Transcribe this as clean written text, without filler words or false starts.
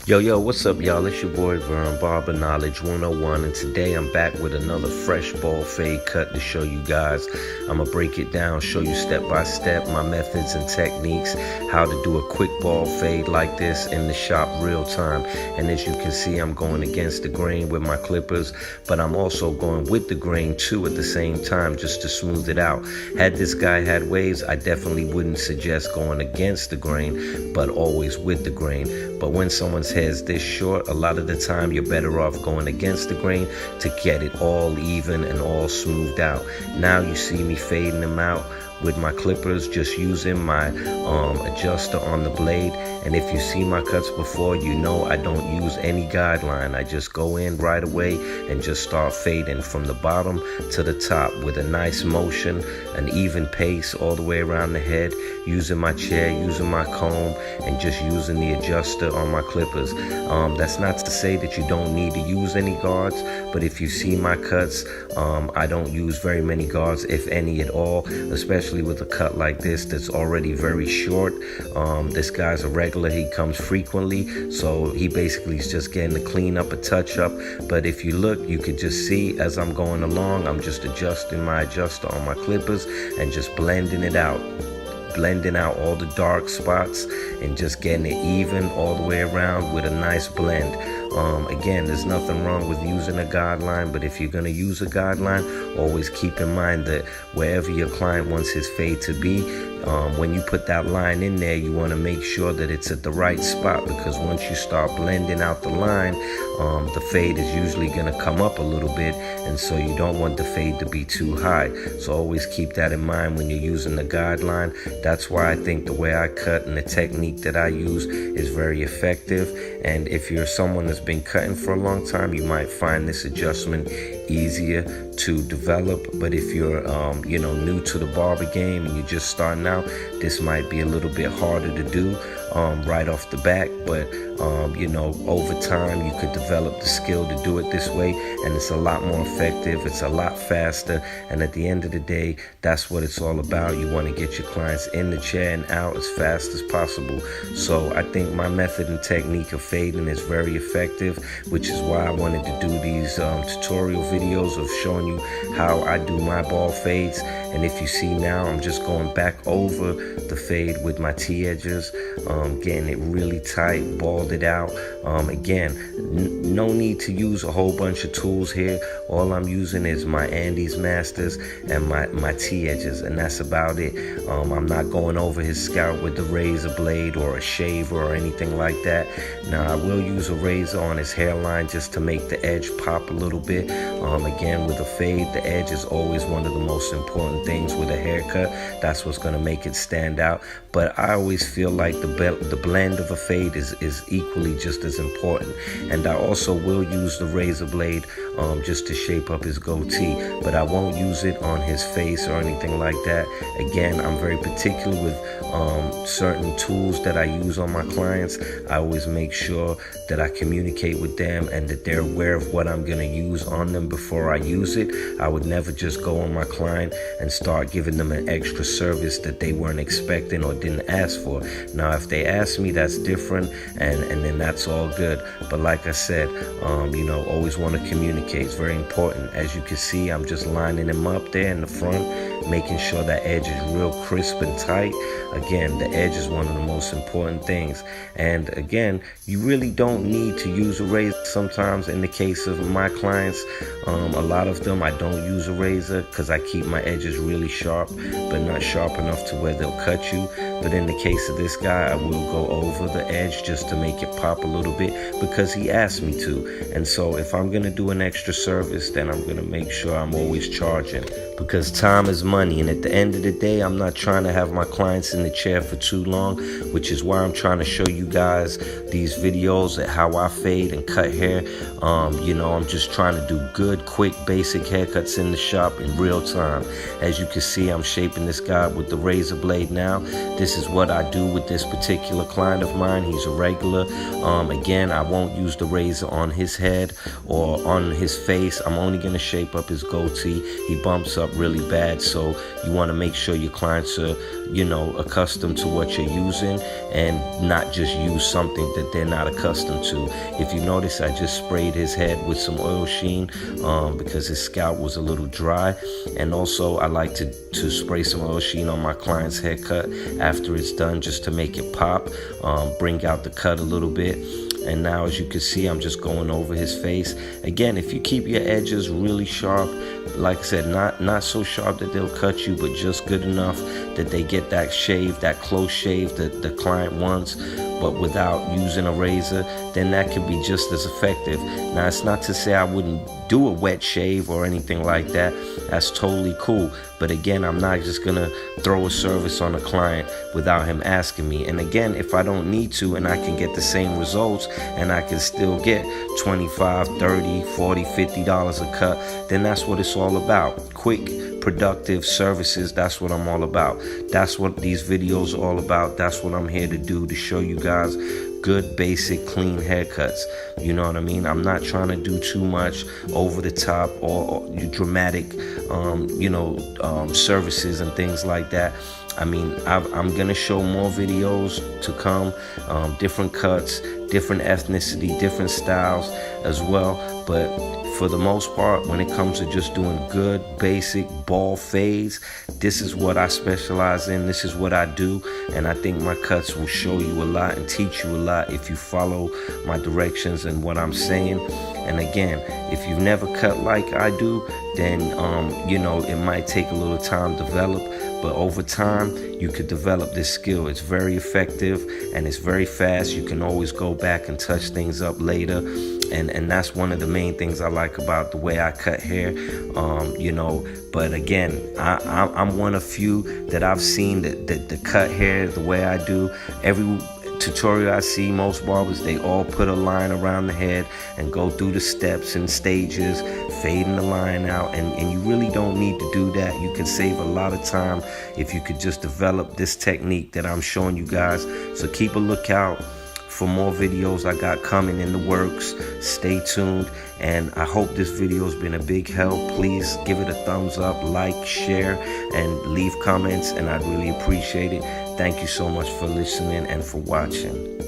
Yo, what's up, y'all? It's your boy Vern, Barber Knowledge 101, and today I'm back with another fresh ball fade cut to show you guys. I'm gonna break it down, show you step by step my methods and techniques, how to do a quick ball fade like this in the shop real time. And as you can see, I'm going against the grain with my clippers, but I'm also going with the grain too at the same time just to smooth it out. Had this guy had waves, I definitely wouldn't suggest going against the grain, but always with the grain. But when someone's hair's this short, a lot of the time you're better off going against the grain to get it all even and all smoothed out. Now you see me fading them out with my clippers, just using my adjuster on the blade. And if you see my cuts before, you know I don't use any guideline. I just go in right away and just start fading from the bottom to the top with a nice motion, an even pace all the way around the head, using my chair, using my comb, and just using the adjuster on my clippers. That's not to say that you don't need to use any guards, but if you see my cuts, I don't use very many guards, if any at all, especially with a cut like this that's already very short. This guy's a regular, he comes frequently, so he basically is just getting a clean up, a touch up. But if you look, you could just see as I'm going along, I'm just adjusting my adjuster on my clippers and just blending it out, blending out all the dark spots and just getting it even all the way around with a nice blend. Again, there's nothing wrong with using a guideline, but if you're going to use a guideline, always keep in mind that wherever your client wants his fade to be, when you put that line in there, you want to make sure that it's at the right spot, because once you start blending out the line, the fade is usually going to come up a little bit, and so you don't want the fade to be too high. So always keep that in mind when you're using the guideline. That's why I think the way I cut and the technique that I use is very effective. And if you're someone that's been cutting for a long time, you might find this adjustment easier to develop. But if you're new to the barber game and you're just starting out, this might be a little bit harder to do right off the bat. But over time you could develop the skill to do it this way, and it's a lot more effective, it's a lot faster, and at the end of the day, that's what it's all about. You want to get your clients in the chair and out as fast as possible. So I think my method and technique of fading is very effective, which is why I wanted to do these tutorial videos of showing you how I do my ball fades. And if you see now, I'm just going back over the fade with my T-edges, getting it really tight, balled it out. Again, no need to use a whole bunch of tools here. All I'm using is my Andes Masters and my T-edges, and that's about it. I'm not going over his scalp with the razor blade or a shaver or anything like that. Now, I will use a razor on his hairline just to make the edge pop a little bit. Again, with a fade, the edge is always one of the most important things with a haircut. That's what's going to make it stand out. But I always feel like the blend of a fade is equally just as important. And I also will use the razor blade just to shape up his goatee, but I won't use it on his face or anything like that. Again, I'm very particular with certain tools that I use on my clients. I always make sure that I communicate with them and that they're aware of what I'm going to use on them before I use it. I would never just go on my client and start giving them an extra service that they weren't expecting or didn't ask for. Now, if they ask me, that's different, and then that's all good. But like I said, always want to communicate. It's very important. As you can see, I'm just lining them up there in the front, making sure that edge is real crisp and tight. Again, the edge is one of the most important things. And again, you really don't need to use a razor. Sometimes in the case of my clients, a lot of them, I don't use a razor because I keep my edges really sharp, but not sharp enough to where they'll cut you. But in the case of this guy, I will go over the edge just to make it pop a little bit because he asked me to. And so if I'm going to do an extra service, then I'm going to make sure I'm always charging, because time is money. And at the end of the day, I'm not trying to have my clients in the chair for too long, which is why I'm trying to show you guys these videos at how I fade and cut hair. I'm just trying to do good, quick, basic haircuts in the shop in real time. As you can see, I'm shaping this guy with the razor blade now. This is what I do with this particular client of mine. He's a regular. Again, I won't use the razor on his head or on his face. I'm only going to shape up his goatee. He bumps up really bad, so you want to make sure your clients are, accustomed to what you're using, and not just use something that they're not accustomed to. If you notice, I just sprayed his head with some oil sheen because his scalp was a little dry. And also I like to spray some oil sheen on my client's haircut after it's done, just to make it pop, bring out the cut a little bit. And now, as you can see, I'm just going over his face. Again, if you keep your edges really sharp, like I said, not so sharp that they'll cut you, but just good enough that they get that shave, that close shave that the client wants, but without using a razor, then that could be just as effective. Now, it's not to say I wouldn't do a wet shave or anything like that. That's totally cool. But again, I'm not just gonna throw a service on a client without him asking me. And again, if I don't need to and I can get the same results and I can still get $25, $30, $40, $50 a cut, then that's what it's all about. Quick, productive services. That's what I'm all about. That's what these videos are all about. That's what I'm here to do, to show you guys good, basic, clean haircuts. You know what I mean? I'm not trying to do too much over the top or dramatic, services and things like that. I mean, I'm gonna show more videos to come, different cuts, different ethnicity, different styles as well. But for the most part, when it comes to just doing good, basic bald fades, this is what I specialize in. This is what I do. And I think my cuts will show you a lot and teach you a lot if you follow my directions and what I'm saying. And again, if you've never cut like I do, then, it might take a little time to develop. But over time, you could develop this skill. It's very effective and it's very fast. You can always go back and touch things up later. And that's one of the main things I like about the way I cut hair, But again, I'm one of few that I've seen that cut hair the way I do. Every tutorial I see, most barbers, they all put a line around the head and go through the steps and stages, fading the line out, and you really don't need to do that. You can save a lot of time if you could just develop this technique that I'm showing you guys. So keep a lookout for more videos I got coming in the works. Stay tuned, and I hope this video has been a big help. Please give it a thumbs up, like, share, and leave comments, and I'd really appreciate it. Thank you so much for listening and for watching.